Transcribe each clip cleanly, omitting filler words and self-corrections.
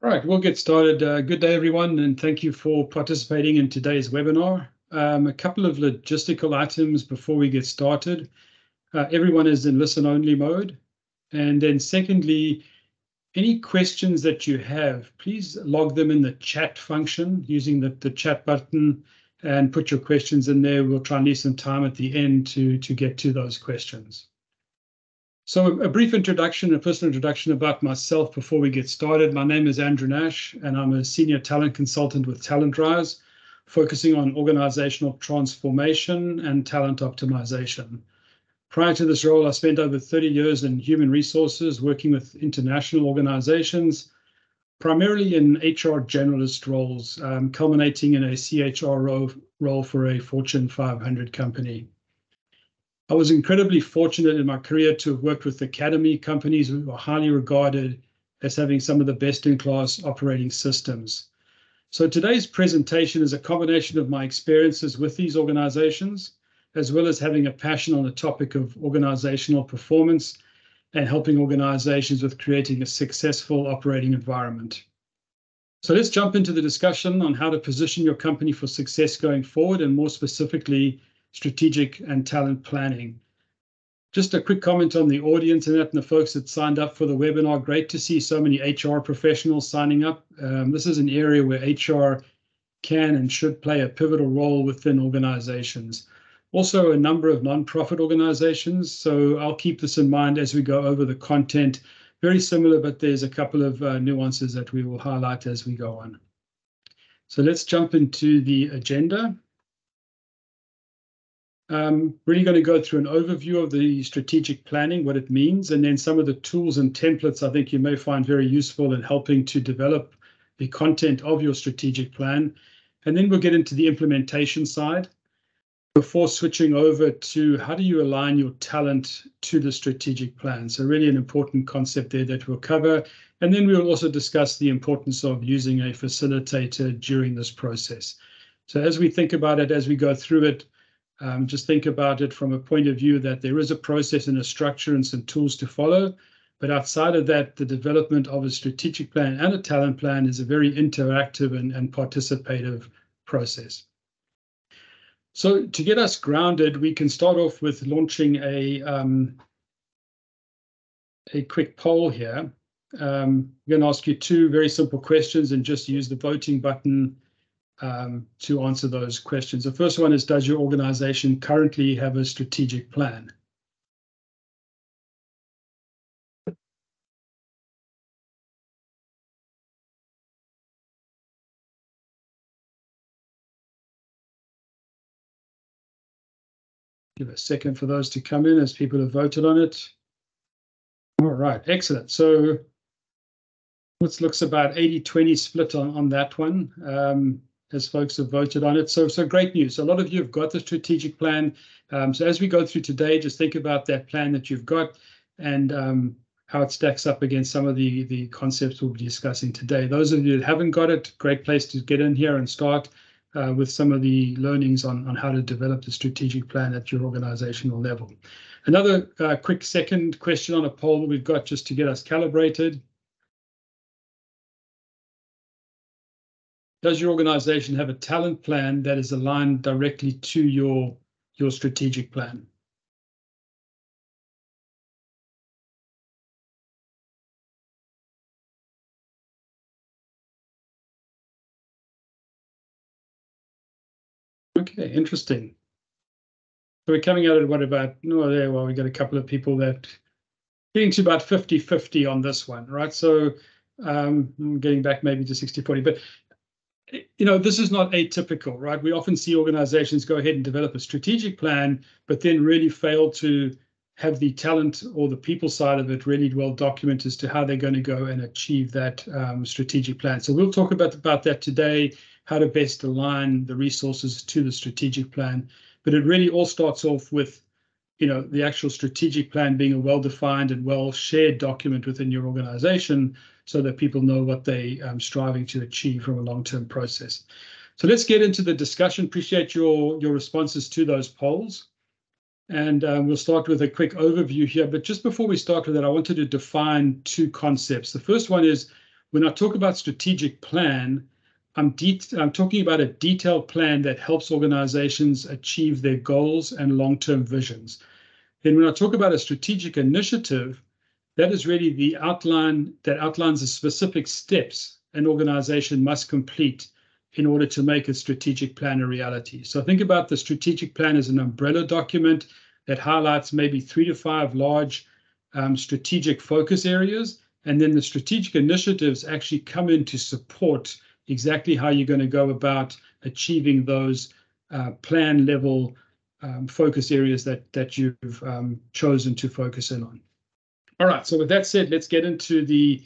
All right, we'll get started. Good day, everyone, and thank you for participating in today's webinar. A couple of logistical items before we get started. Everyone is in listen-only mode. And then secondly, any questions that you have, please log them in the chat function using the chat button and put your questions in there. We'll try and leave some time at the end to get to those questions. So a brief introduction, a personal introduction about myself before we get started. My name is Andrew Nash, and I'm a senior talent consultant with TalentRise, focusing on organizational transformation and talent optimization. Prior to this role, I spent over 30 years in human resources, working with international organizations, primarily in HR generalist roles, culminating in a CHRO role for a Fortune 500 company. I was incredibly fortunate in my career to have worked with academy companies who are highly regarded as having some of the best-in-class operating systems. So today's presentation is a combination of my experiences with these organizations, as well as having a passion on the topic of organizational performance and helping organizations with creating a successful operating environment. So let's jump into the discussion on how to position your company for success going forward, and more specifically, strategic and talent planning. Just a quick comment on the audience and the folks that signed up for the webinar. Great to see so many HR professionals signing up. This is an area where HR can and should play a pivotal role within organizations. Also, a number of nonprofit organizations. So I'll keep this in mind as we go over the content. Very similar, but there's a couple of nuances that we will highlight as we go on. So let's jump into the agenda. Really going to go through an overview of the strategic planning, what it means, and then some of the tools and templates I think you may find very useful in helping to develop the content of your strategic plan. And then we'll get into the implementation side before switching over to how do you align your talent to the strategic plan. So really an important concept there that we'll cover. And then we'll also discuss the importance of using a facilitator during this process. So as we think about it, as we go through it, just think about it from a point of view that there is a process and a structure and some tools to follow. But outside of that, the development of a strategic plan and a talent plan is a very interactive and participative process. So to get us grounded, we can start off with launching a quick poll here. I'm going to ask you two very simple questions and just use the voting button to answer those questions. The first one is, does your organization currently have a strategic plan? Give a second for those to come in as people have voted on it. All right, excellent. So it looks about 80-20 split on that one. As folks have voted on it. So great news. So a lot of you have got the strategic plan. So as we go through today, just think about that plan that you've got and how it stacks up against some of the concepts we'll be discussing today. Those of you that haven't got it, great place to get in here and start with some of the learnings on how to develop the strategic plan at your organizational level. Another quick second question on a poll that we've got just to get us calibrated. Does your organization have a talent plan that is aligned directly to your strategic plan? Okay, interesting. So we're coming out at what about, well, we got a couple of people that getting to about 50-50 on this one, right? So I'm getting back maybe to 60-40, but this is not atypical, right? We often see organizations go ahead and develop a strategic plan, but then really fail to have the talent or the people side of it really well documented as to how they're going to go and achieve that strategic plan. So we'll talk about that today, how to best align the resources to the strategic plan. But it really all starts off with the actual strategic plan being a well-defined and well-shared document within your organization so that people know what they are striving to achieve from a long-term process. So let's get into the discussion. Appreciate your responses to those polls. And we'll start with a quick overview here. But just before we start with that, I wanted to define two concepts. The first one is, When I talk about strategic plan, I'm talking about a detailed plan that helps organizations achieve their goals and long-term visions. Then when I talk about a strategic initiative, that is really the outline that outlines the specific steps an organization must complete in order to make a strategic plan a reality. So think about the strategic plan as an umbrella document that highlights maybe 3 to 5 large strategic focus areas. And then the strategic initiatives actually come in to support exactly how you're going to go about achieving those plan level focus areas that you've chosen to focus in on. All right, so with that said, let's get into the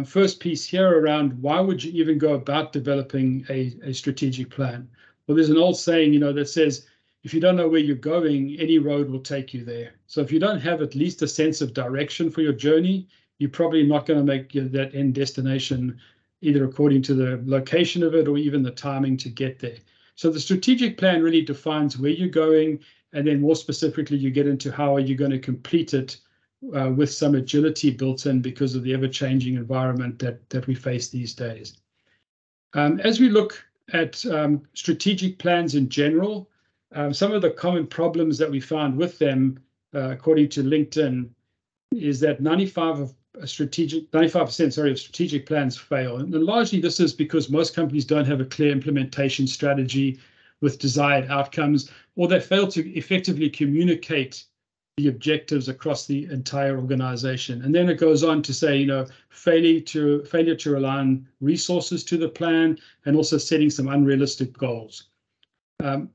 first piece here around why would you even go about developing a strategic plan? Well, there's an old saying, that says, if you don't know where you're going, any road will take you there. So if you don't have at least a sense of direction for your journey, you're probably not going to make that end destination either according to the location of it or even the timing to get there. So the strategic plan really defines where you're going, and then more specifically, you get into how are you going to complete it with some agility built in because of the ever-changing environment that we face these days. As we look at strategic plans in general, some of the common problems that we found with them, according to LinkedIn, is that 95% of strategic plans fail. And largely this is because most companies don't have a clear implementation strategy with desired outcomes, or they fail to effectively communicate the objectives across the entire organization. And then it goes on to say, failure to align resources to the plan and also setting some unrealistic goals.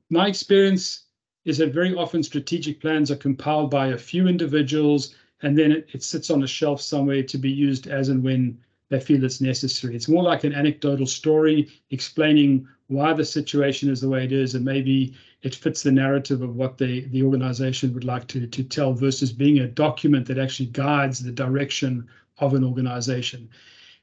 My experience is that very often strategic plans are compiled by a few individuals, and then it sits on a shelf somewhere to be used as and when they feel it's necessary. It's more like an anecdotal story explaining why the situation is the way it is, and maybe it fits the narrative of what the organization would like to tell, versus being a document that actually guides the direction of an organization.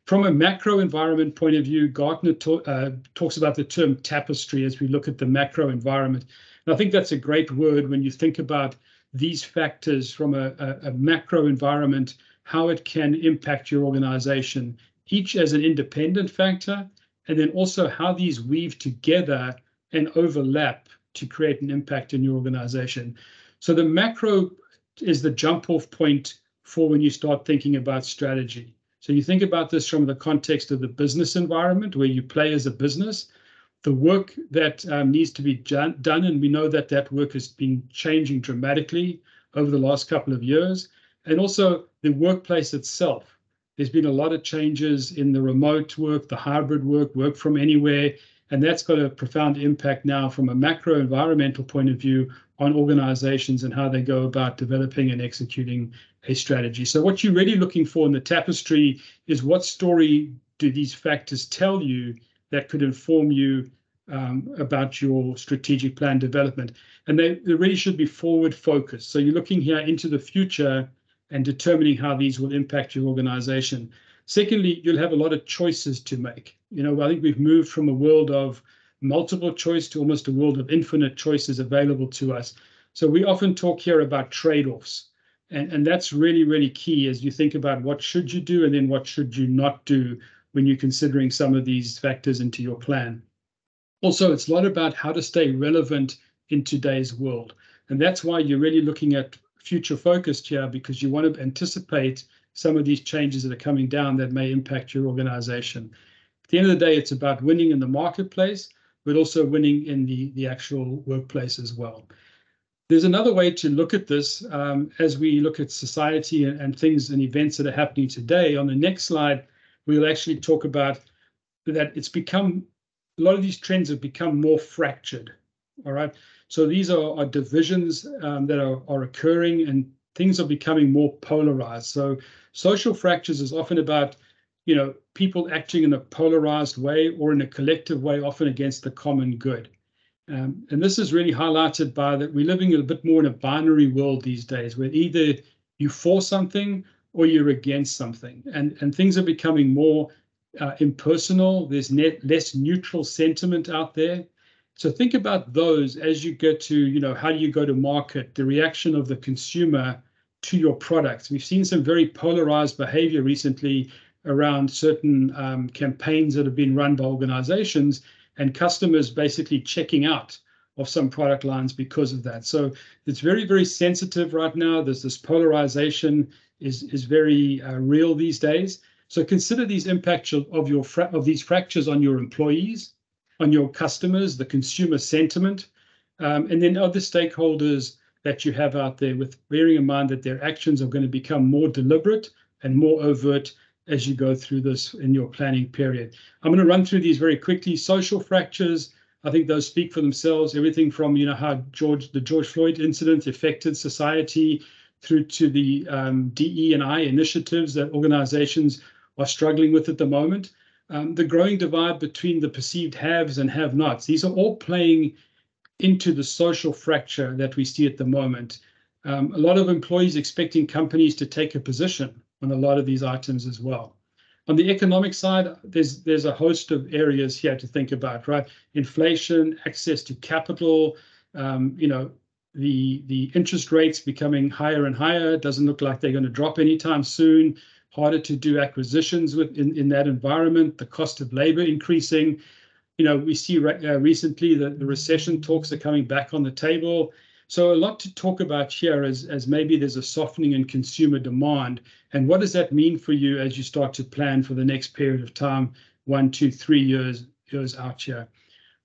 From a macro environment point of view, Gartner talks about the term tapestry as we look at the macro environment. And I think that's a great word when you think about these factors from a macro environment, how it can impact your organization, each as an independent factor, and then also how these weave together and overlap to create an impact in your organization. So the macro is the jump-off point for when you start thinking about strategy. So you think about this from the context of the business environment where you play as a business, the work that needs to be done, and we know that work has been changing dramatically over the last couple of years, and also the workplace itself. There's been a lot of changes in the remote work, the hybrid work from anywhere, and that's got a profound impact now from a macro environmental point of view on organizations and how they go about developing and executing a strategy. So what you're really looking for in the tapestry is what story do these factors tell you that could inform you about your strategic plan development. And they really should be forward focused. So you're looking here into the future and determining how these will impact your organization. Secondly, you'll have a lot of choices to make. I think we've moved from a world of multiple choice to almost a world of infinite choices available to us. So we often talk here about trade-offs. And that's really, really key as you think about what should you do and then what should you not do when you're considering some of these factors into your plan. Also, it's a lot about how to stay relevant in today's world. And that's why you're really looking at future focused here, because you want to anticipate some of these changes that are coming down that may impact your organization. At the end of the day, it's about winning in the marketplace, but also winning in the actual workplace as well. There's another way to look at this as we look at society and things and events that are happening today. On the next slide, we'll actually talk about that a lot of these trends have become more fractured, all right? So these are divisions that are occurring, and things are becoming more polarized. So social fractures is often about, people acting in a polarized way or in a collective way, often against the common good. And this is really highlighted by that we're living a bit more in a binary world these days, where either you're for something or you're against something. And things are becoming more impersonal. There's less neutral sentiment out there. So think about those as you get to, how do you go to market, the reaction of the consumer to your products. We've seen some very polarized behavior recently around certain campaigns that have been run by organizations, and customers basically checking out of some product lines because of that. So it's very, very sensitive right now. There's this polarization is very real these days. So consider these impacts of these fractures on your employees, on your customers, the consumer sentiment, and then other stakeholders that you have out there, with bearing in mind that their actions are going to become more deliberate and more overt as you go through this in your planning period. I'm going to run through these very quickly. Social fractures, I think those speak for themselves. Everything from, how the George Floyd incident affected society, through to the DE&I initiatives that organizations are struggling with at the moment. The growing divide between the perceived haves and have-nots. These are all playing into the social fracture that we see at the moment. A lot of employees expecting companies to take a position on a lot of these items as well. On the economic side, there's a host of areas here to think about, right? Inflation, access to capital, the interest rates becoming higher and higher. It doesn't look like they're going to drop anytime soon. Harder to do acquisitions in that environment. The cost of labor increasing. We see recently that the recession talks are coming back on the table. So a lot to talk about here as maybe there's a softening in consumer demand. And what does that mean for you as you start to plan for the next period of time, 1, 2, 3 years out here?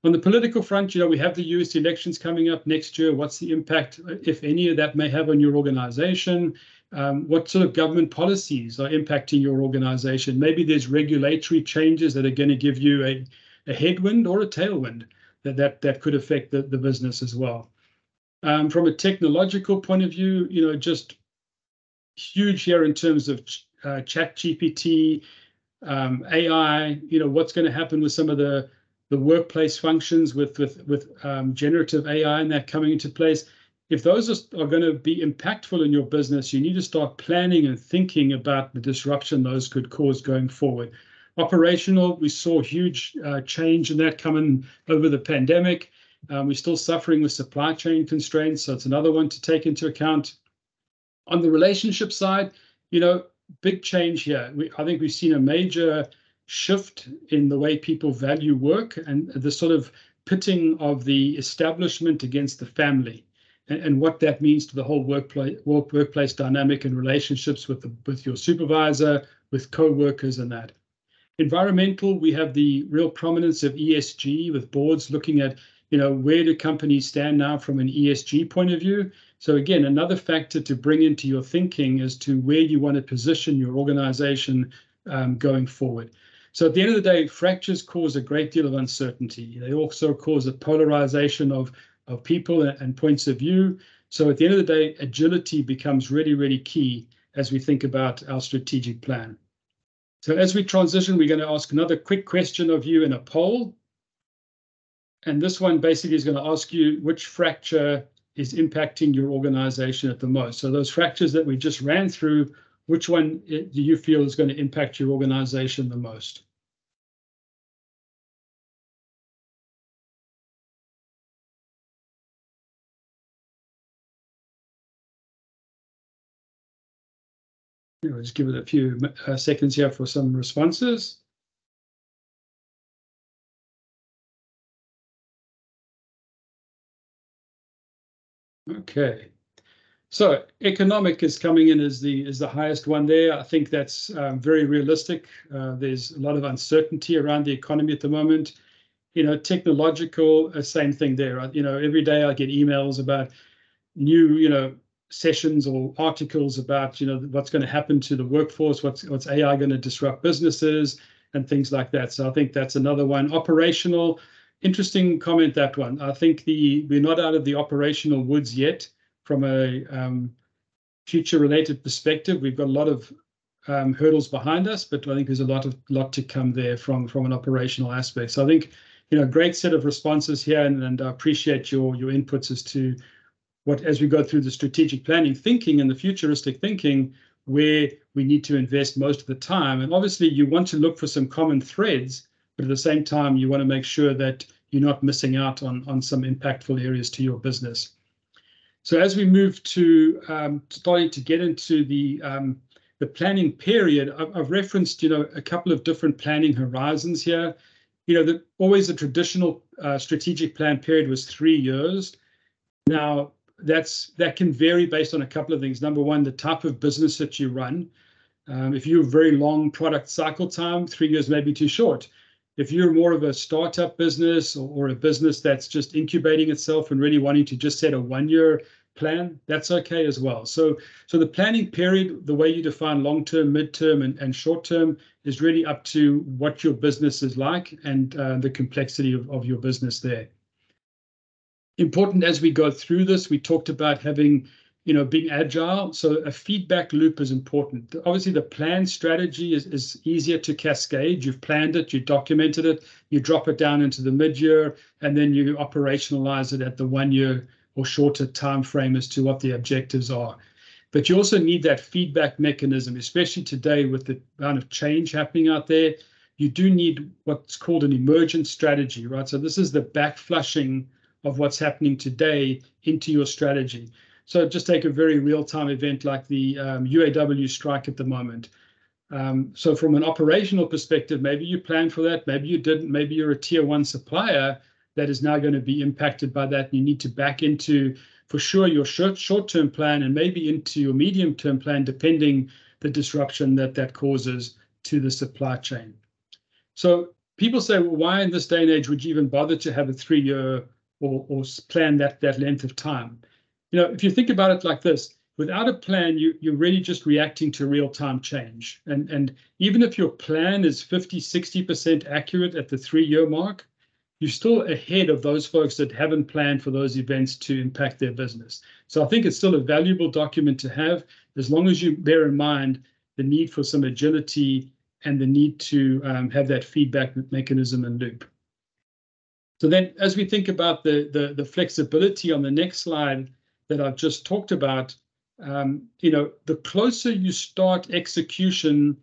On the political front, we have the US elections coming up next year. What's the impact, if any, of that may have on your organization? What sort of government policies are impacting your organization? Maybe there's regulatory changes that are going to give you a headwind or a tailwind that could affect the business as well. From a technological point of view, just huge here in terms of ChatGPT, AI, what's going to happen with some of the workplace functions with generative AI and that coming into place. If those are going to be impactful in your business, you need to start planning and thinking about the disruption those could cause going forward. Operational, we saw huge change in that coming over the pandemic. We're still suffering with supply chain constraints, so it's another one to take into account. On the relationship side, big change here. I think we've seen a major shift in the way people value work and the sort of pitting of the establishment against the family, and what that means to the whole workplace dynamic and relationships with your supervisor, with co-workers and that. Environmental, we have the real prominence of ESG, with boards looking at, where do companies stand now from an ESG point of view. So again, another factor to bring into your thinking as to where you want to position your organization going forward. So at the end of the day, fractures cause a great deal of uncertainty. They also cause a polarization of people and points of view. So at the end of the day, agility becomes really, really key as we think about our strategic plan. So as we transition, we're going to ask another quick question of you in a poll. And this one basically is going to ask you which fracture is impacting your organization at the most. So those fractures that we just ran through, which one do you feel is going to impact your organization the most? We'll just give it a few seconds here for some responses. Okay, so economic is coming in as the highest one there. I think that's very realistic. There's a lot of uncertainty around the economy at the moment. Technological, same thing there. Every day I get emails about new, sessions or articles about, what's going to happen to the workforce, what's AI going to disrupt businesses and things like that. So I think that's another one. Operational, interesting comment, that one. I think we're not out of the operational woods yet from a future related perspective. We've got a lot of hurdles behind us, but I think there's a lot to come there from an operational aspect. So I think, great set of responses here, and I appreciate your inputs as to as we go through the strategic planning thinking and the futuristic thinking, where we need to invest most of the time. And obviously you want to look for some common threads, but at the same time, you want to make sure that you're not missing out on some impactful areas to your business. So as we move to starting to get into the the planning period, I've referenced, a couple of different planning horizons here. Always the traditional strategic plan period was 3 years. Now, that can vary based on a couple of things. Number one, the type of business that you run. If you have very long product cycle time, 3 years may be too short. If you're more of a startup business or a business that's just incubating itself and really wanting to just set a 1-year plan, that's okay as well. So the planning period, the way you define long-term, mid-term, and short-term is really up to what your business is like and the complexity of your business there. Important as we go through this, we talked about having, being agile. So a feedback loop is important. Obviously, the plan strategy is easier to cascade. You've planned it, you documented it, you drop it down into the mid-year, and then you operationalize it at the 1-year or shorter time frame as to what the objectives are. But you also need that feedback mechanism, especially today with the amount of change happening out there. You do need what's called an emergent strategy, right? So this is the backflushing of what's happening today into your strategy. So just take a very real-time event like the UAW strike at the moment. So from an operational perspective, maybe you planned for that, maybe you didn't, maybe you're a tier 1 supplier that is now going to be impacted by that. And you need to back into, for sure, your short-term plan and maybe into your medium-term plan, depending the disruption that causes to the supply chain. So people say, well, why in this day and age would you even bother to have a 3-year or plan that length of time? If you think about it like this, without a plan, you're really just reacting to real-time change. And even if your plan is 50, 60% accurate at the 3-year mark, you're still ahead of those folks that haven't planned for those events to impact their business. So I think it's still a valuable document to have, as long as you bear in mind the need for some agility and the need to have that feedback mechanism and loop. So then as we think about the flexibility on the next slide that I've just talked about, the closer you start execution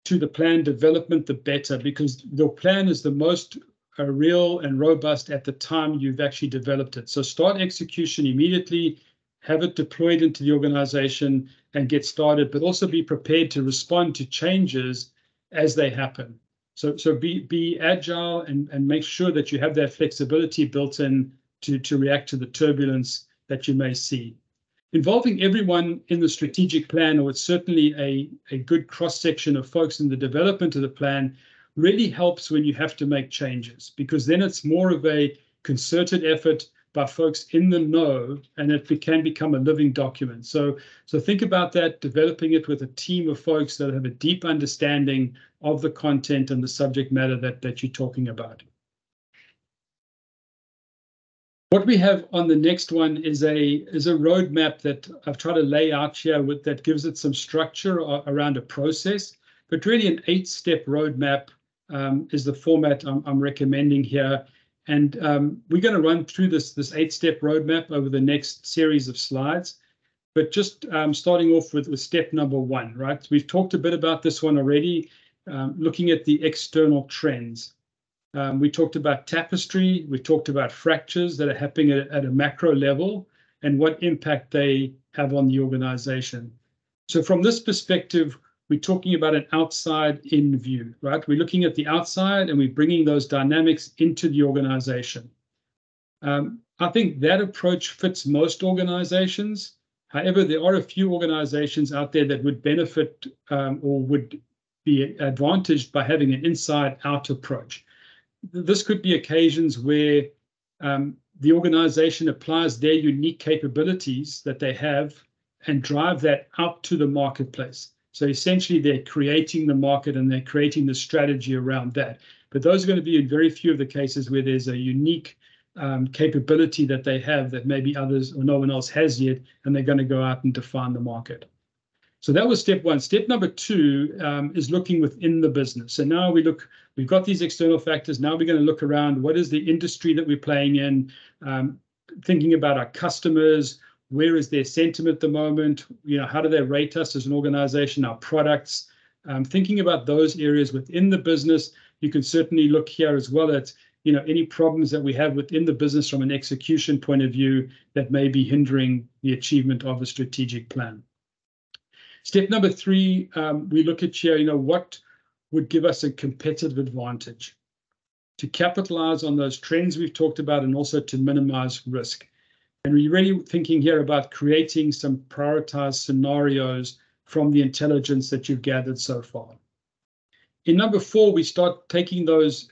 to the plan development, the better, because the plan is the most real and robust at the time you've actually developed it. So start execution immediately, have it deployed into the organization and get started, but also be prepared to respond to changes as they happen. So be agile and make sure that you have that flexibility built in to react to the turbulence that you may see. Involving everyone in the strategic plan, or it's certainly a good cross-section of folks in the development of the plan, really helps when you have to make changes, because then it's more of a concerted effort by folks in the know, and it can become a living document. So think about that, developing it with a team of folks that have a deep understanding of the content and the subject matter that you're talking about. What we have on the next one is a roadmap that I've tried to lay out here that gives it some structure around a process, but really an 8-step roadmap is the format I'm recommending here. And we're going to run through this 8-step roadmap over the next series of slides. But just starting off with step number 1, right? We've talked a bit about this one already, looking at the external trends. We talked about tapestry. We talked about fractures that are happening at a macro level and what impact they have on the organization. So from this perspective, we're talking about an outside-in view, right? We're looking at the outside and we're bringing those dynamics into the organization. I think that approach fits most organizations. However, there are a few organizations out there that would benefit or would be advantaged by having an inside-out approach. This could be occasions where the organization applies their unique capabilities that they have and drive that out to the marketplace. So essentially, they're creating the market and they're creating the strategy around that. But those are going to be in very few of the cases where there's a unique capability that they have that maybe others or no one else has yet, and they're going to go out and define the market. So that was step 1. Step number 2 is looking within the business. So now we've got these external factors. Now we're going to look around, what is the industry that we're playing in, thinking about our customers, where is their sentiment at the moment, how do they rate us as an organization, our products, thinking about those areas within the business. You can certainly look here as well at any problems that we have within the business from an execution point of view that may be hindering the achievement of a strategic plan. Step number 3, we look at here, what would give us a competitive advantage to capitalize on those trends we've talked about and also to minimize risk. And we're really thinking here about creating some prioritized scenarios from the intelligence that you've gathered so far. In number 4, we start taking those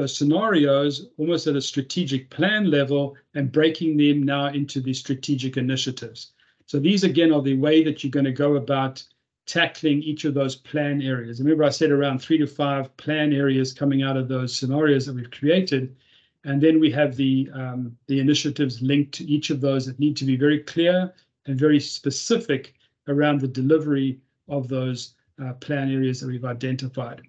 scenarios almost at a strategic plan level and breaking them now into the strategic initiatives. So these, again, are the way that you're going to go about tackling each of those plan areas. Remember, I said around 3 to 5 plan areas coming out of those scenarios that we've created. And then we have the initiatives linked to each of those that need to be very clear and very specific around the delivery of those plan areas that we've identified.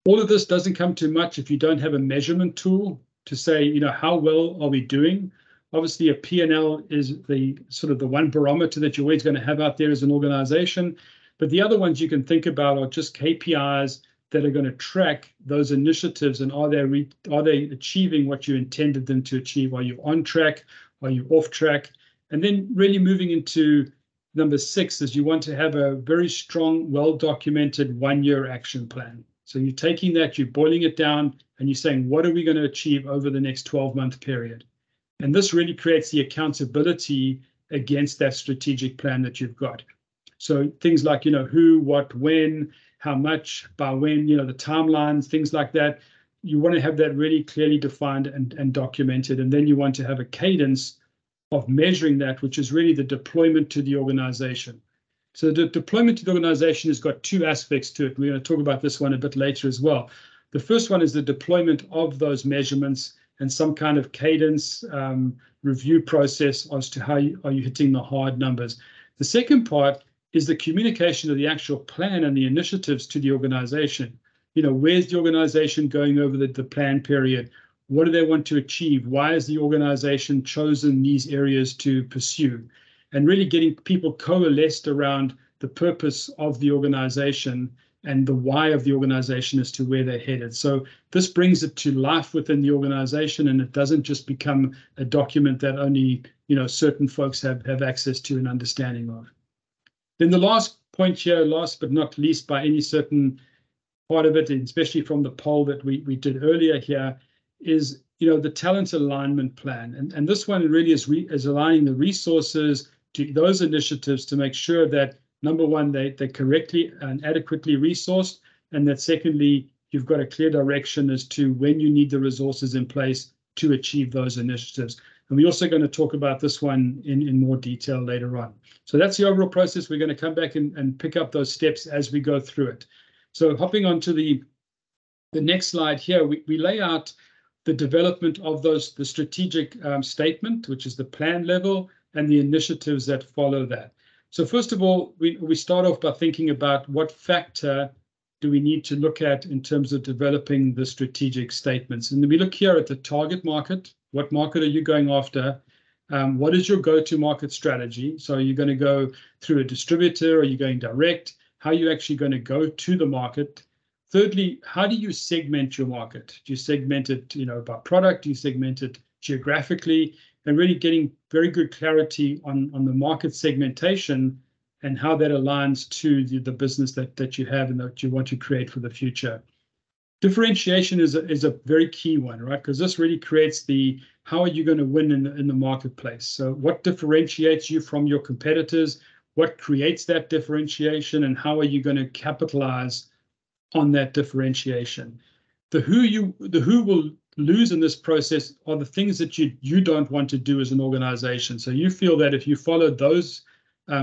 All of this doesn't come too much if you don't have a measurement tool to say, how well are we doing? Obviously, a P&L is the sort of the one barometer that you're always going to have out there as an organization. But the other ones you can think about are just KPIs that are going to track those initiatives, and are they achieving what you intended them to achieve? Are you on track? Are you off track? And then really moving into number 6 is you want to have a very strong, well-documented 1-year action plan. So you're taking that, you're boiling it down, and you're saying, what are we going to achieve over the next 12-month period? And this really creates the accountability against that strategic plan that you've got. So things like, who, what, when, how much, by when, the timelines, things like that. You want to have that really clearly defined and documented. And then you want to have a cadence of measuring that, which is really the deployment to the organization. So the deployment to the organization has got 2 aspects to it. We're going to talk about this one a bit later as well. The first one is the deployment of those measurements and some kind of cadence review process as to how are you hitting the hard numbers. The second part is the communication of the actual plan and the initiatives to the organization. Where's the organization going over the plan period? What do they want to achieve? Why has the organization chosen these areas to pursue? And really getting people coalesced around the purpose of the organization and the why of the organization as to where they're headed. So this brings it to life within the organization, and it doesn't just become a document that only certain folks have access to and understanding of. Then the last point here, last but not least by any certain part of it, and especially from the poll that we did earlier here, is the talent alignment plan. And this one really is aligning the resources to those initiatives to make sure that, number one, they're correctly and adequately resourced, and that secondly, you've got a clear direction as to when you need the resources in place to achieve those initiatives. And we're also going to talk about this one in more detail later on. So that's the overall process. We're going to come back and pick up those steps as we go through it. So hopping on to the next slide here, we lay out the development of the strategic statement, which is the plan level, and the initiatives that follow that. So first of all, we start off by thinking about what factor do we need to look at in terms of developing the strategic statements. And we look here at the target market. What market are you going after? What is your go-to-market strategy? So are you going to go through a distributor? Are you going direct? How are you actually going to go to the market? Thirdly, how do you segment your market? Do you segment it, by product? Do you segment it geographically? And really getting very good clarity on the market segmentation and how that aligns to the business that you have and that you want to create for the future. Differentiation is a very key one, right? Because this really creates how are you going to win in the marketplace? So what differentiates you from your competitors? What creates that differentiation, and how are you going to capitalize on that differentiation? The who will lose in this process are the things that you don't want to do as an organization. So you feel that if you followed those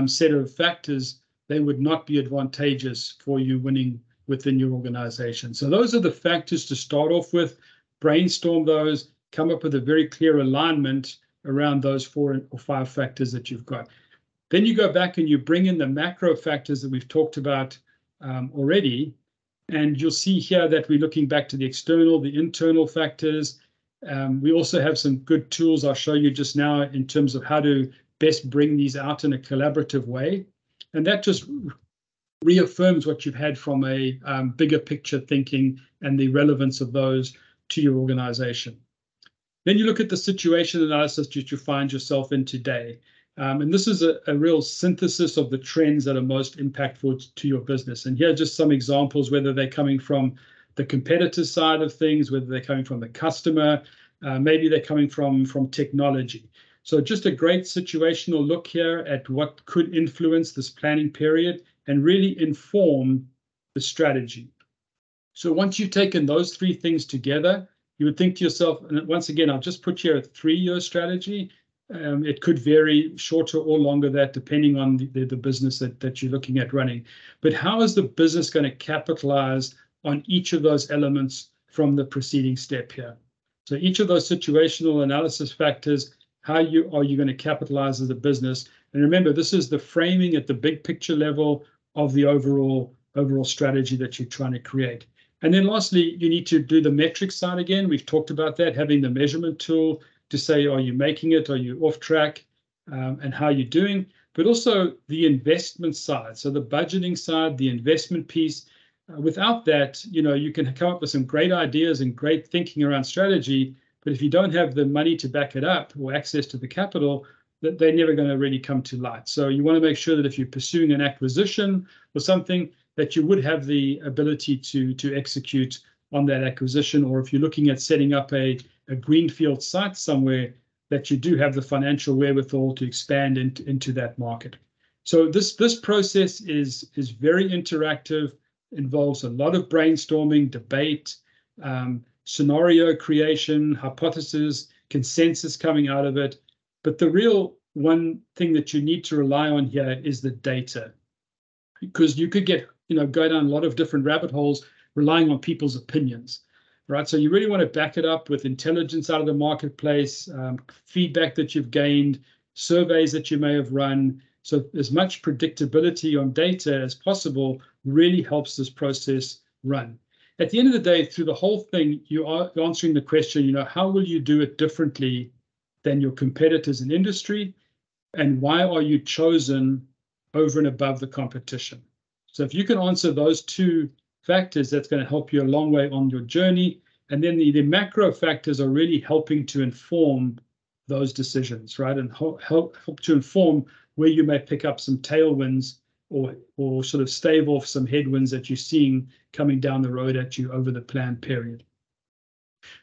set of factors, they would not be advantageous for you winning within your organization. So those are the factors to start off with. Brainstorm those, come up with a very clear alignment around those 4 or 5 factors that you've got. Then you go back and you bring in the macro factors that we've talked about already. And you'll see here that we're looking back to the external, the internal factors. We also have some good tools I'll show you just now in terms of how to best bring these out in a collaborative way. And that just reaffirms what you've had from a bigger picture thinking and the relevance of those to your organization. Then you look at the situation analysis that you find yourself in today. And this is a real synthesis of the trends that are most impactful to your business. And here are just some examples, whether they're coming from the competitor side of things, whether they're coming from the customer, maybe they're coming from technology. So just a great situational look here at what could influence this planning period and really inform the strategy. So once you've taken those three things together, you would think to yourself, and once again, I'll just put here a 3-year strategy. It could vary shorter or longer that depending on the business that you're looking at running. But how is the business going to capitalize on each of those elements from the preceding step here? So each of those situational analysis factors, how are you going to capitalize as a business? And remember, this is the framing at the big picture level of the overall strategy that you're trying to create. And then lastly, you need to do the metric side again. We've talked about that, having the measurement tool to say, are you making it? Are you off track? And how you're doing, but also the investment side. So the budgeting side, the investment piece. Without that, you can come up with some great ideas and great thinking around strategy, but if you don't have the money to back it up or access to the capital, that they're never going to really come to light. So you want to make sure that if you're pursuing an acquisition or something, that you would have the ability to execute on that acquisition, or if you're looking at setting up a greenfield site somewhere, that you do have the financial wherewithal to expand into that market. So this process is very interactive, involves a lot of brainstorming, debate, scenario creation, hypothesis, consensus coming out of it. But the real one thing that you need to rely on here is the data, because you could go down a lot of different rabbit holes relying on people's opinions, right? So you really want to back it up with intelligence out of the marketplace, feedback that you've gained, surveys that you may have run. So as much predictability on data as possible really helps this process run. At the end of the day, through the whole thing, you are answering the question, how will you do it differently than your competitors in industry? And why are you chosen over and above the competition? So if you can answer those two factors, that's going to help you a long way on your journey. And then the macro factors are really helping to inform those decisions, right? And help to inform where you may pick up some tailwinds or sort of stave off some headwinds that you're seeing coming down the road at you over the planned period.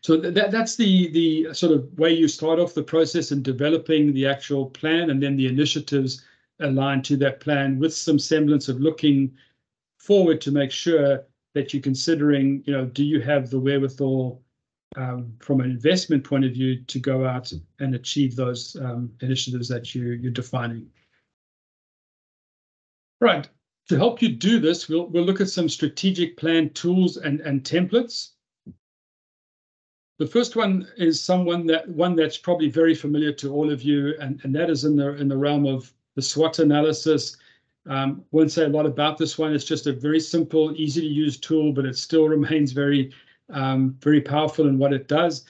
So that's the sort of way you start off the process in developing the actual plan, and then the initiatives aligned to that plan with some semblance of looking forward to make sure that you're considering, do you have the wherewithal from an investment point of view to go out and achieve those initiatives that you're defining. Right. To help you do this, we'll look at some strategic plan tools and templates. The first one is one that's probably very familiar to all of you, and that is in the realm of the SWOT analysis. Won't say a lot about this one. It's just a very simple, easy to use tool, but it still remains very powerful in what it does.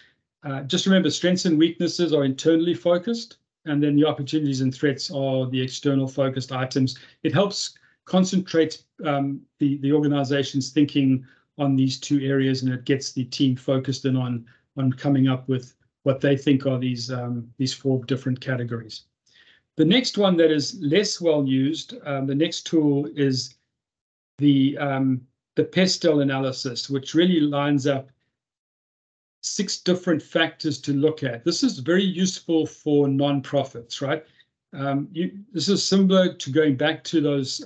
Just remember, strengths and weaknesses are internally focused, and then the opportunities and threats are the external focused items. It helps concentrate the organization's thinking on these two areas, and it gets the team focused in on coming up with what they think are these 4 different categories. The next one that is less well used, the next tool is the PESTEL analysis, which really lines up 6 different factors to look at. This is very useful for nonprofits, right? This is similar to going back to those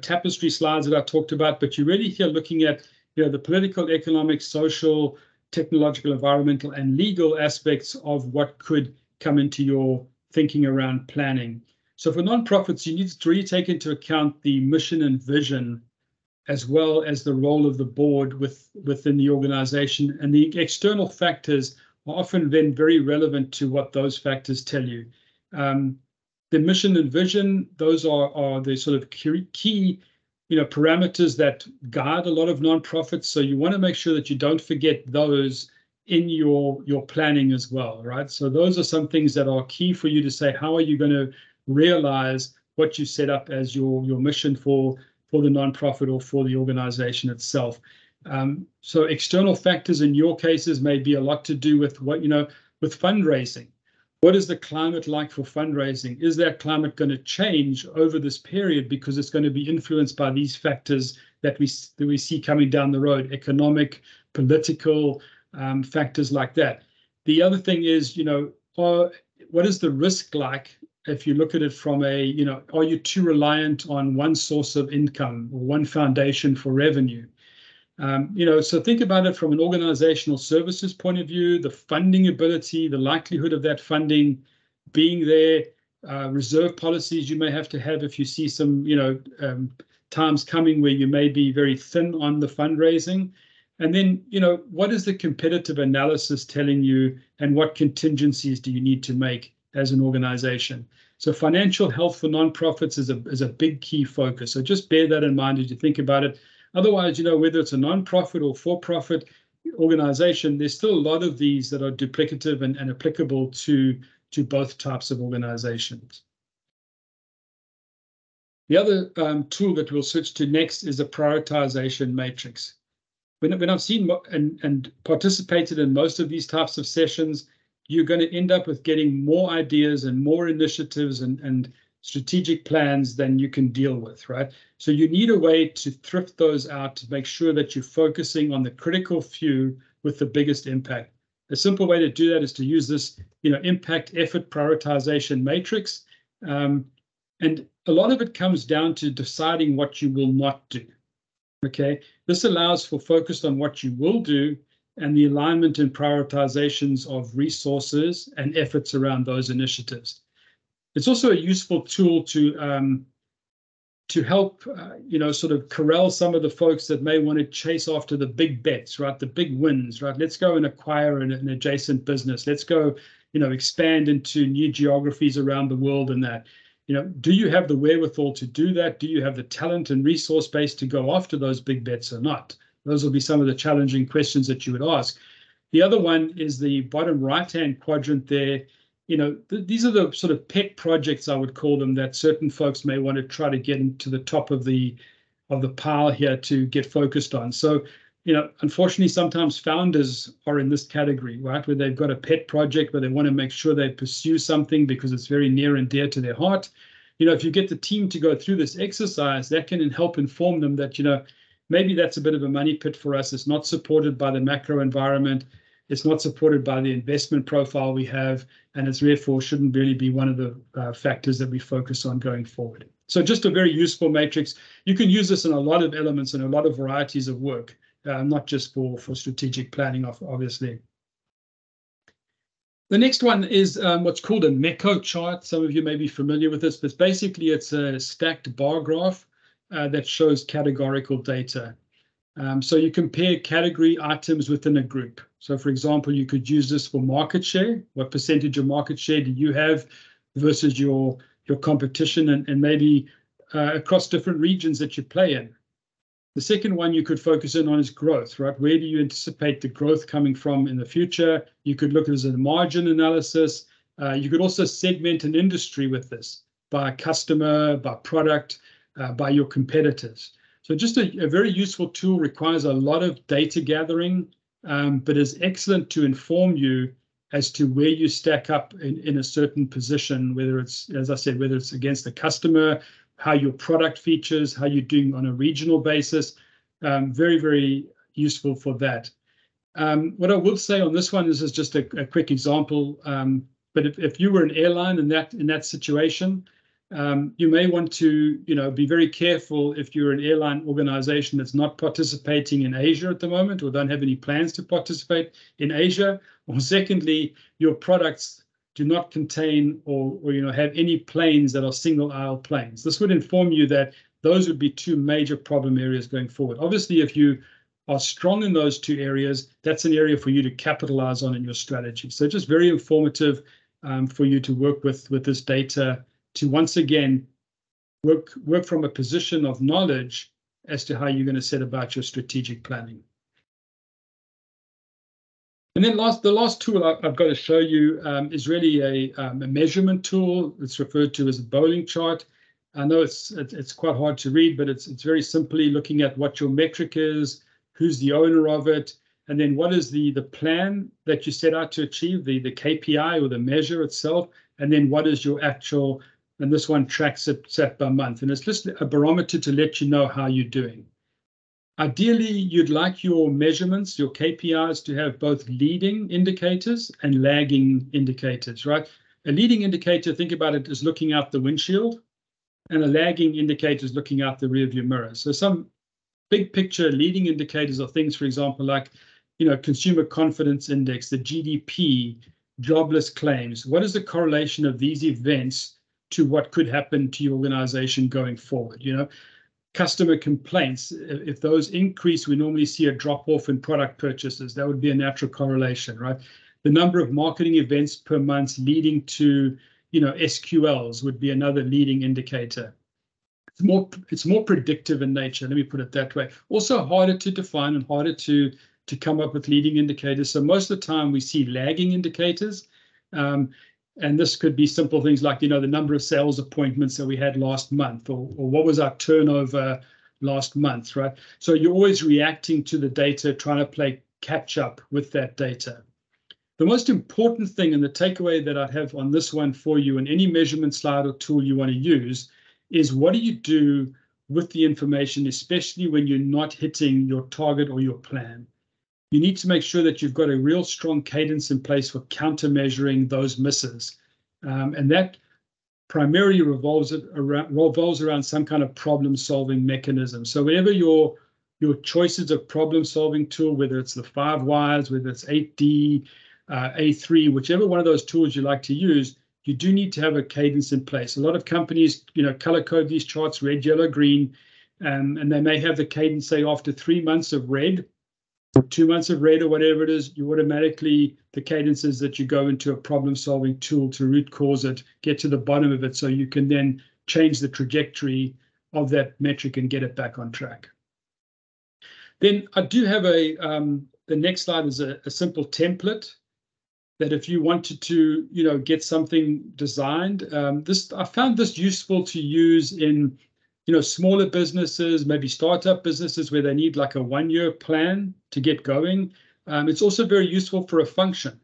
tapestry slides that I talked about, but you're really here looking at the political, economic, social, technological, environmental, and legal aspects of what could come into your thinking around planning. So for nonprofits, you need to really take into account the mission and vision, as well as the role of the board within the organization. And the external factors are often then very relevant to what those factors tell you. The mission and vision, those are the sort of key parameters that guide a lot of nonprofits. So you want to make sure that you don't forget those in your planning as well, right? So those are some things that are key for you to say, how are you going to realize what you set up as your mission for the nonprofit or for the organization itself. So external factors in your cases may be a lot to do with with fundraising, What is the climate like for fundraising? Is that climate going to change over this period because it's going to be influenced by these factors that we see coming down the road, economic, political factors like that. The other thing is, what is the risk like if you look at it from are you too reliant on one source of income or one foundation for revenue? So think about it from an organizational services point of view, the funding ability, the likelihood of that funding being there, reserve policies you may have to have if you see some, times coming where you may be very thin on the fundraising. And then, what is the competitive analysis telling you, and what contingencies do you need to make as an organization? So financial health for nonprofits is a big key focus. So just bear that in mind as you think about it. Otherwise, whether it's a nonprofit or for-profit organization, there's still a lot of these that are duplicative and applicable to both types of organizations. The other tool that we'll switch to next is a prioritization matrix. When I've seen and participated in most of these types of sessions, you're going to end up with getting more ideas and more initiatives and strategic plans than you can deal with, right? So you need a way to thrift those out to make sure that you're focusing on the critical few with the biggest impact. A simple way to do that is to use this, impact effort prioritization matrix. And a lot of it comes down to deciding what you will not do. Okay, this allows for focus on what you will do and the alignment and prioritizations of resources and efforts around those initiatives. It's also a useful tool to help, sort of corral some of the folks that may want to chase after the big bets, right? The big wins, right? Let's go and acquire an adjacent business. Let's go, expand into new geographies around the world and that. Do you have the wherewithal to do that? Do you have the talent and resource base to go after those big bets or not? Those will be some of the challenging questions that you would ask. The other one is the bottom right-hand quadrant there. These are the sort of pet projects, I would call them, that certain folks may want to try to get into the top of the pile here to get focused on. So, unfortunately, sometimes founders are in this category, right, where they've got a pet project where they want to make sure they pursue something because it's very near and dear to their heart. If you get the team to go through this exercise, that can help inform them that, maybe that's a bit of a money pit for us. It's not supported by the macro environment. It's not supported by the investment profile we have, and it's therefore shouldn't really be one of the factors that we focus on going forward. So just a very useful matrix. You can use this in a lot of elements and a lot of varieties of work, not just for strategic planning, obviously. The next one is what's called a MECO chart. Some of you may be familiar with this, but basically it's a stacked bar graph that shows categorical data. So you compare category items within a group. So, for example, you could use this for market share. What percentage of market share do you have versus your competition, and maybe across different regions that you play in? The second one you could focus in on is growth, right? Where do you anticipate the growth coming from in the future? You could look at it as a margin analysis. You could also segment an industry with this by customer, by product, by your competitors. So just a very useful tool, requires a lot of data gathering, but is excellent to inform you as to where you stack up in a certain position, whether it's, as I said, whether it's against the customer, how your product features, how you're doing on a regional basis. Very, very useful for that. What I will say on this one, this is just a quick example, but if you were an airline in that situation, you may want to, be very careful if you're an airline organization that's not participating in Asia at the moment or don't have any plans to participate in Asia. Or secondly, your products do not contain or have any planes that are single aisle planes. This would inform you that those would be two major problem areas going forward. Obviously, if you are strong in those two areas, that's an area for you to capitalize on in your strategy. So just very informative for you to work with this data to once again work from a position of knowledge as to how you're going to set about your strategic planning. And then the last tool I've got to show you is really a measurement tool. It's referred to as a bowling chart. I know it's quite hard to read, but it's very simply looking at what your metric is, who's the owner of it, and then what is the plan that you set out to achieve, the KPI or the measure itself, and then what is your actual, and this one tracks it set by month, and it's just a barometer to let you know how you're doing. Ideally, you'd like your measurements, your KPIs, to have both leading indicators and lagging indicators, right? A leading indicator, think about it, is looking out the windshield, and a lagging indicator is looking out the rearview mirror. So some big picture leading indicators are things, for example, like, consumer confidence index, the GDP, jobless claims. What is the correlation of these events to what could happen to your organization going forward? Customer complaints, if those increase, we normally see a drop off in product purchases. That would be a natural correlation, right? The number of marketing events per month leading to, SQLs would be another leading indicator. It's more predictive in nature, let me put it that way. Also harder to define and harder to come up with leading indicators. So most of the time we see lagging indicators. And this could be simple things like, the number of sales appointments that we had last month, or what was our turnover last month, right? So you're always reacting to the data, trying to play catch up with that data. The most important thing, and the takeaway that I have on this one for you, in any measurement slide or tool you want to use, is what do you do with the information, especially when you're not hitting your target or your plan? You need to make sure that you've got a real strong cadence in place for counter-measuring those misses. And that primarily revolves around some kind of problem-solving mechanism. So whenever your choices of problem-solving tool, whether it's the 5 whys, whether it's 8D, A3, whichever one of those tools you like to use, you do need to have a cadence in place. A lot of companies, color code these charts, red, yellow, green, and they may have the cadence, say, after 3 months of red, or 2 months of red, or whatever it is, you automatically, the cadence is that you go into a problem-solving tool to root cause it, get to the bottom of it, so you can then change the trajectory of that metric and get it back on track. Then I do have the next slide is a simple template that if you wanted to, get something designed, I found this useful to use in smaller businesses, maybe startup businesses where they need like a 1-year plan to get going. It's also very useful for a function.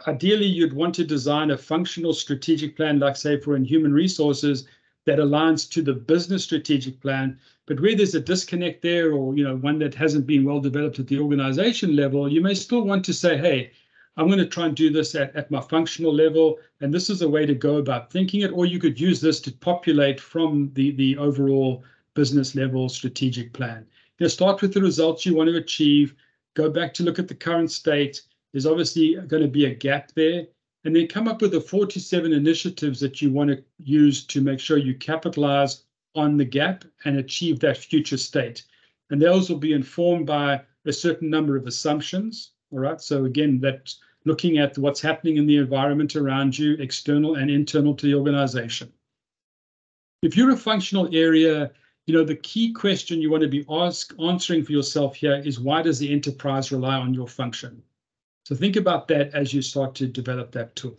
Ideally, you'd want to design a functional strategic plan, like say for in human resources, that aligns to the business strategic plan. But where there's a disconnect there, or one that hasn't been well developed at the organization level, you may still want to say, hey, I'm going to try and do this at my functional level, and this is a way to go about thinking it, or you could use this to populate from the overall business level strategic plan. Start with the results you want to achieve, go back to look at the current state. There's obviously going to be a gap there, and then come up with the 4 to 7 initiatives that you want to use to make sure you capitalize on the gap and achieve that future state. And those will be informed by a certain number of assumptions. All right, so again, that's looking at what's happening in the environment around you, external and internal to the organization. If you're a functional area, the key question you want to be answering for yourself here is, why does the enterprise rely on your function? So think about that as you start to develop that tool.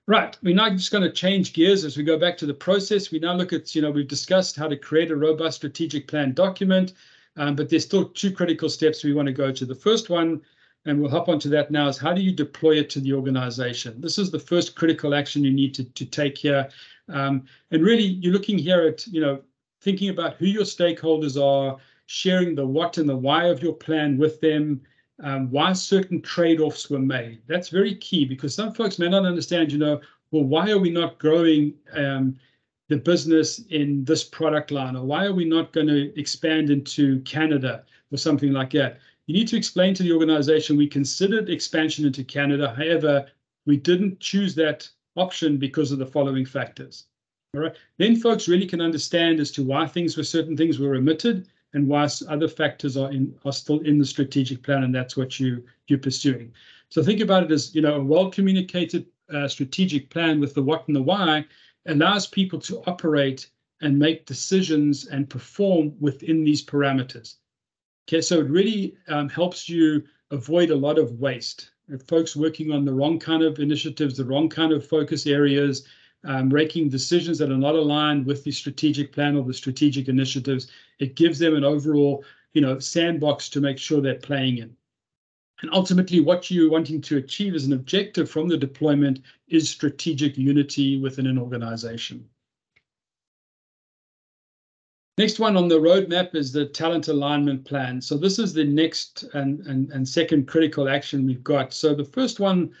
Right, we're now just going to change gears as we go back to the process. We now look at, we've discussed how to create a robust strategic plan document, but there's still 2 critical steps we want to go to. The first one, and we'll hop onto that now, is how do you deploy it to the organization? This is the first critical action you need to take here. And really, you're looking here at, thinking about who your stakeholders are, sharing the what and the why of your plan with them, why certain trade-offs were made. That's very key, because some folks may not understand, well, why are we not growing the business in this product line, or why are we not going to expand into Canada or something like that? You need to explain to the organization, we considered expansion into Canada. However, we didn't choose that option because of the following factors. All right. Then folks really can understand as to why certain things were omitted and why other factors are still in the strategic plan, and that's what you're pursuing. So think about it as, a well-communicated strategic plan with the what and the why allows people to operate and make decisions and perform within these parameters. Okay, so it really helps you avoid a lot of waste. If folks working on the wrong kind of initiatives, the wrong kind of focus areas, making decisions that are not aligned with the strategic plan or the strategic initiatives, it gives them an overall, sandbox to make sure they're playing in. And ultimately, what you're wanting to achieve as an objective from the deployment is strategic unity within an organization. Next one on the roadmap is the talent alignment plan. So this is the next and second critical action we've got. So the first one,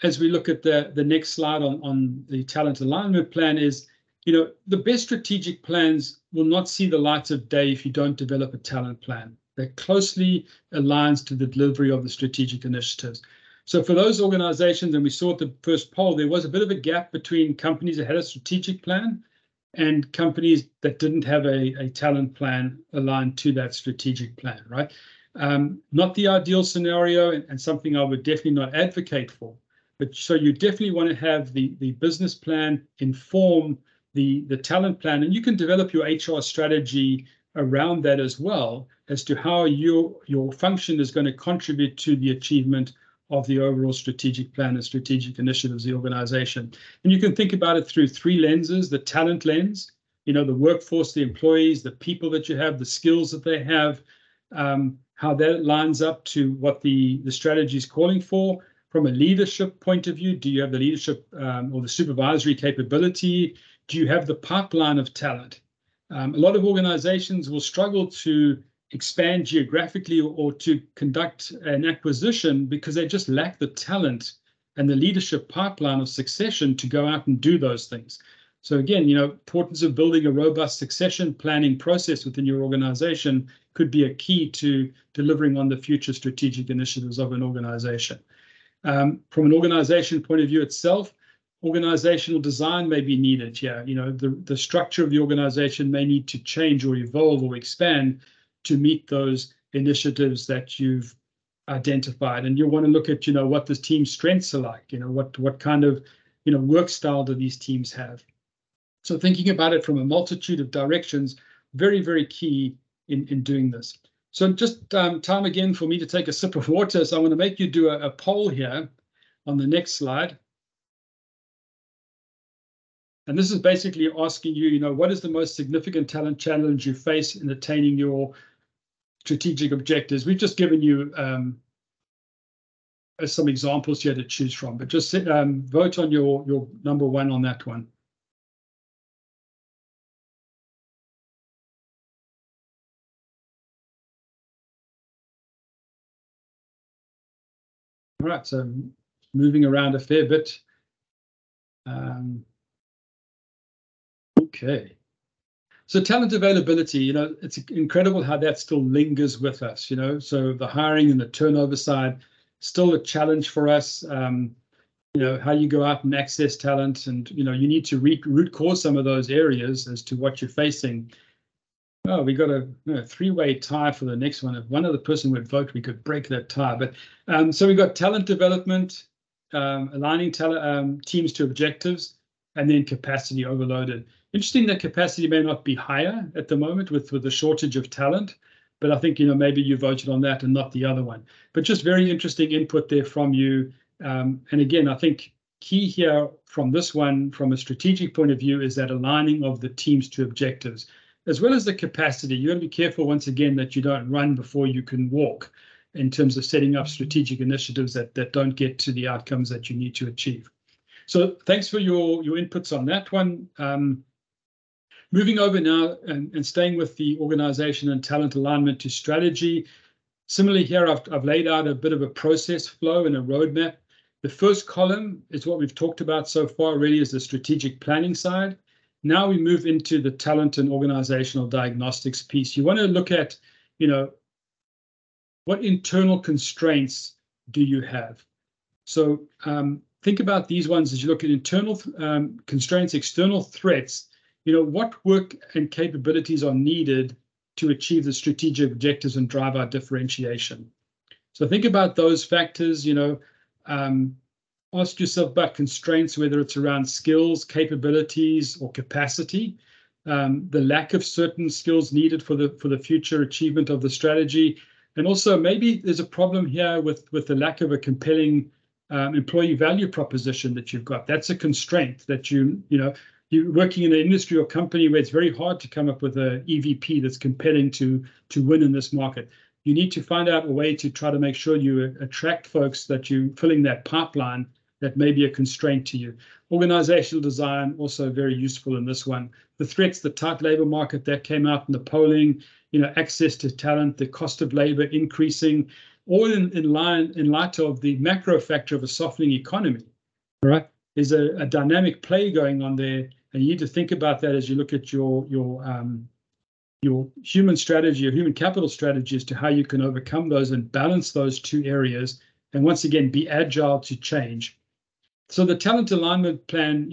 as we look at the next slide on the talent alignment plan, is the best strategic plans will not see the light of day if you don't develop a talent plan that closely aligns to the delivery of the strategic initiatives. So for those organizations, and we saw at the first poll, there was a bit of a gap between companies that had a strategic plan and companies that didn't have a talent plan aligned to that strategic plan, right? Not the ideal scenario, and something I would definitely not advocate for. But so you definitely want to have the business plan inform the talent plan, and you can develop your HR strategy around that as well as to how your function is going to contribute to the achievement of the overall strategic plan and strategic initiatives of the organization. And you can think about it through three lenses: the talent lens, the workforce, the employees, the people that you have, the skills that they have, how that lines up to what the strategy is calling for. From a leadership point of view, do you have the leadership or the supervisory capability? Do you have the pipeline of talent? A lot of organizations will struggle to expand geographically or to conduct an acquisition because they just lack the talent and the leadership pipeline of succession to go out and do those things. So again, importance of building a robust succession planning process within your organization could be a key to delivering on the future strategic initiatives of an organization. From an organization point of view itself, organizational design may be needed here. The structure of the organization may need to change or evolve or expand to meet those initiatives that you've identified. And you'll want to look at, what the team's strengths are like, what kind of, work style do these teams have. So thinking about it from a multitude of directions, very, very key in doing this. So just time again for me to take a sip of water. So I want to make you do a poll here on the next slide. And this is basically asking you, what is the most significant talent challenge you face in attaining your strategic objectives? We've just given you some examples here to choose from, but just vote on your number one on that one. All right, so moving around a fair bit. Okay. So talent availability, it's incredible how that still lingers with us, so the hiring and the turnover side, still a challenge for us. How you go out and access talent, and, you need to root cause some of those areas as to what you're facing. Oh, we got a three-way tie for the next one. If one other person would vote, we could break that tie. But so we've got talent development, aligning teams to objectives, and then capacity overloaded. Interesting that capacity may not be higher at the moment with the shortage of talent, but I think, maybe you voted on that and not the other one. But just very interesting input there from you. And again, I think key here from this one, from a strategic point of view, is that aligning of the teams to objectives, as well as the capacity. You got to be careful, once again, that you don't run before you can walk in terms of setting up strategic initiatives that don't get to the outcomes that you need to achieve. So thanks for your inputs on that one. Moving over now and staying with the organization and talent alignment to strategy. Similarly here, I've laid out a bit of a process flow and a roadmap. The first column is what we've talked about so far, really, is the strategic planning side. Now we move into the talent and organizational diagnostics piece. You want to look at, what internal constraints do you have? So think about these ones as you look at internal constraints, external threats. What work and capabilities are needed to achieve the strategic objectives and drive our differentiation? So think about those factors, ask yourself about constraints, whether it's around skills, capabilities, or capacity, the lack of certain skills needed for the future achievement of the strategy. And also maybe there's a problem here with the lack of a compelling employee value proposition that you've got. That's a constraint that you're working in an industry or company where it's very hard to come up with an EVP that's compelling to win in this market. You need to find out a way to try to make sure you attract folks, that you're filling that pipeline that may be a constraint to you. Organizational design, also very useful in this one. The threats, the tight labor market that came out in the polling, access to talent, the cost of labor increasing, all in light of the macro factor of a softening economy. All right, there's a dynamic play going on there, and you need to think about that as you look at your human strategy, your human capital strategy, as to how you can overcome those and balance those two areas, and once again be agile to change. So the talent alignment plan,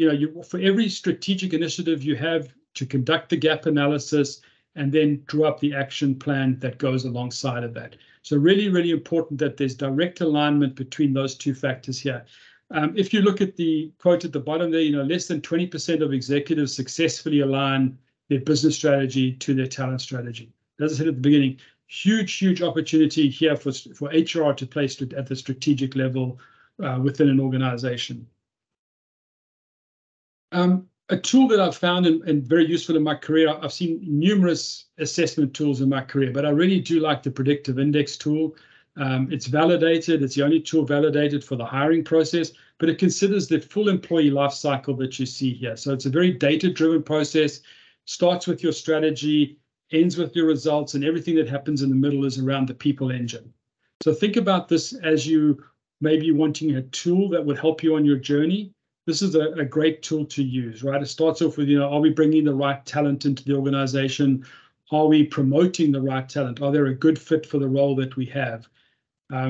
for every strategic initiative you have to conduct the gap analysis and then draw up the action plan that goes alongside of that. So really, really important that there's direct alignment between those two factors here. If you look at the quote at the bottom there, less than 20% of executives successfully align their business strategy to their talent strategy. As I said at the beginning, huge opportunity here for HR to place it at the strategic level within an organization. A tool that I've found and very useful in my career, I've seen numerous assessment tools in my career, but I really do like the predictive index tool. It's validated. It's the only tool validated for the hiring process, but it considers the full employee life cycle that you see here. So it's a very data-driven process, starts with your strategy, ends with your results, and everything that happens in the middle is around the people engine. So think about this as you maybe wanting a tool that would help you on your journey. This is a great tool to use, right? It starts off with, are we bringing the right talent into the organization? Are we promoting the right talent? Are they a good fit for the role that we have?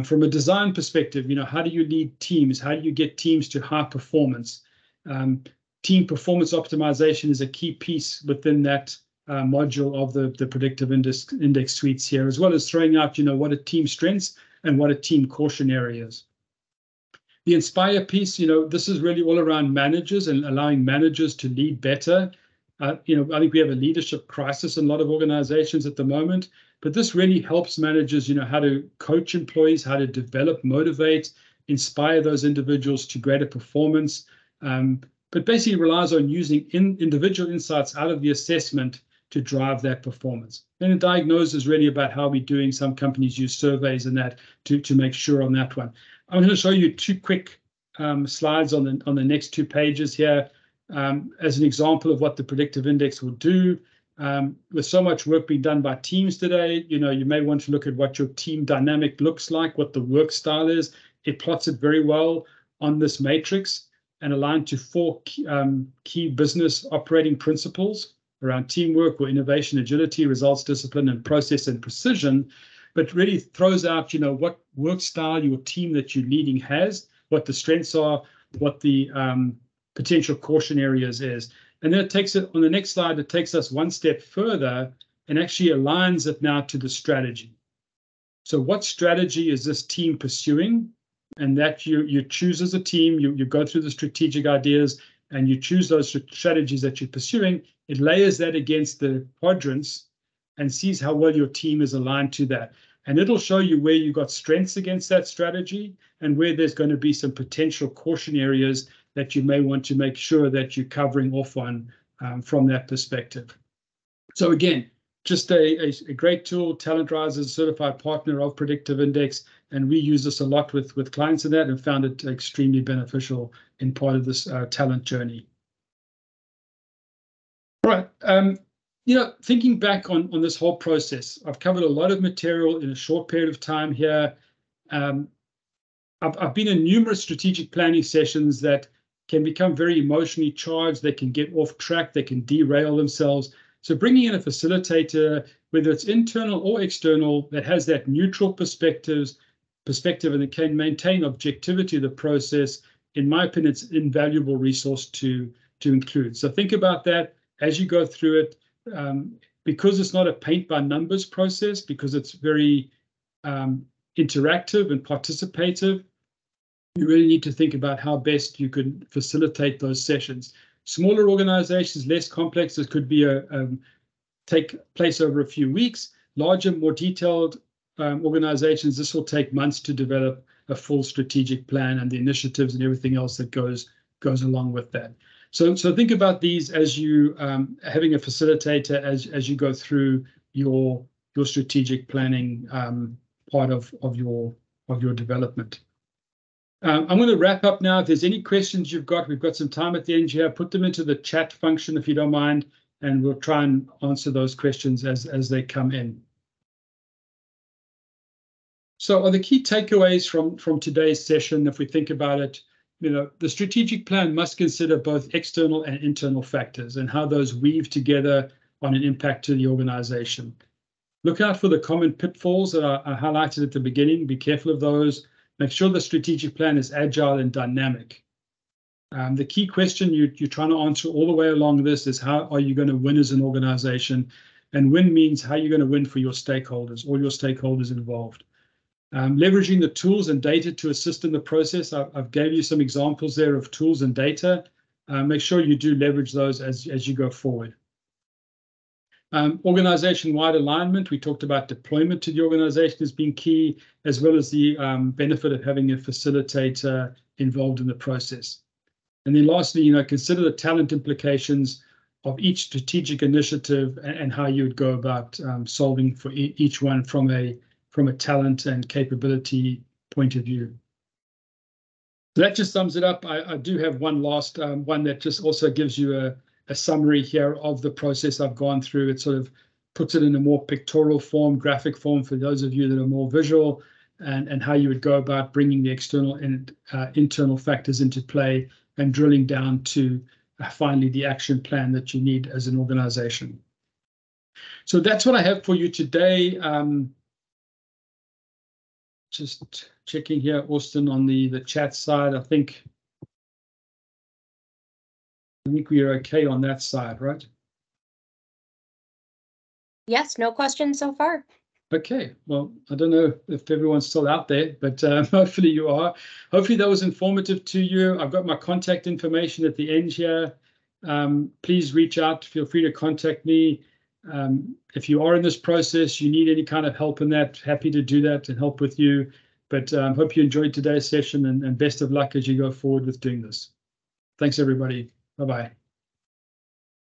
From a design perspective, how do you lead teams? How do you get teams to high performance? Team performance optimization is a key piece within that module of the predictive index suites here, as well as throwing out, what are team strengths and what are team caution areas. The Inspire piece, this is really all around managers and allowing managers to lead better. I think we have a leadership crisis in a lot of organizations at the moment, but this really helps managers, how to coach employees, how to develop, motivate, inspire those individuals to greater performance, but basically relies on using individual insights out of the assessment to drive that performance. And the diagnosis is really about how we're doing. Some companies use surveys and that to make sure on that one. I'm going to show you two quick slides on the next 2 pages here as an example of what the predictive index will do. With so much work being done by teams today, you may want to look at what your team dynamic looks like, what the work style is. It plots it very well on this matrix and aligned to 4 key business operating principles around teamwork or innovation, agility, results, discipline, and process and precision, but really throws out, what work style your team that you're leading has, what the strengths are, what the potential caution areas is. And then it takes it on the next slide, it takes us one step further and actually aligns it now to the strategy. So what strategy is this team pursuing? And that you choose as a team, you go through the strategic ideas and you choose those strategies that you're pursuing. It layers that against the quadrants and sees how well your team is aligned to that. And it'll show you where you got strengths against that strategy and where there's going to be some potential caution areas that you may want to make sure that you're covering off on from that perspective. So again, just a great tool. TalentRise is a certified partner of Predictive Index, and we use this a lot with clients in that and found it extremely beneficial in part of this talent journey. All right. Thinking back on this whole process, I've covered a lot of material in a short period of time here. I've been in numerous strategic planning sessions that can become very emotionally charged. They can get off track. They can derail themselves. So bringing in a facilitator, whether it's internal or external, that has that neutral perspective and that can maintain objectivity of the process, in my opinion, it's an invaluable resource to include. So think about that as you go through it. Because it's not a paint by numbers process, because it's very interactive and participative, you really need to think about how best you could facilitate those sessions. Smaller organizations, less complex, this could be take place over a few weeks. Larger, more detailed organizations, this will take months to develop a full strategic plan and the initiatives and everything else that goes along with that. So think about these as you having a facilitator as you go through your strategic planning part of your development. I'm going to wrap up now. If there's any questions you've got, we've got some time at the end here. Put them into the chat function if you don't mind, and we'll try and answer those questions as they come in. So are the key takeaways from today's session, if we think about it, the strategic plan must consider both external and internal factors and how those weave together on an impact to the organization. Look out for the common pitfalls that are highlighted at the beginning. Be careful of those. Make sure the strategic plan is agile and dynamic. The key question you're trying to answer all the way along this is, how are you going to win as an organization? And win means how you're going to win for your stakeholders, all your stakeholders involved. Leveraging the tools and data to assist in the process. I've gave you some examples there of tools and data. Make sure you do leverage those as you go forward. Organization-wide alignment. We talked about deployment to the organization as being key, as well as the benefit of having a facilitator involved in the process. And then lastly, consider the talent implications of each strategic initiative and how you would go about solving for each one from a talent and capability point of view. So that just sums it up. I do have one last one that just also gives you a summary here of the process I've gone through. It sort of puts it in a more pictorial form, graphic form for those of you that are more visual, and how you would go about bringing the external and internal factors into play and drilling down to finally the action plan that you need as an organization. So that's what I have for you today. Just checking here, Austin, on the chat side. I think we are okay on that side, right? Yes, no questions so far. Okay, well, I don't know if everyone's still out there, but hopefully you are. Hopefully that was informative to you. I've got my contact information at the end here. Please reach out. Feel free to contact me. If you are in this process, you need any kind of help in that, happy to do that and help with you. But hope you enjoyed today's session, and best of luck as you go forward with doing this. Thanks, everybody. Bye-bye.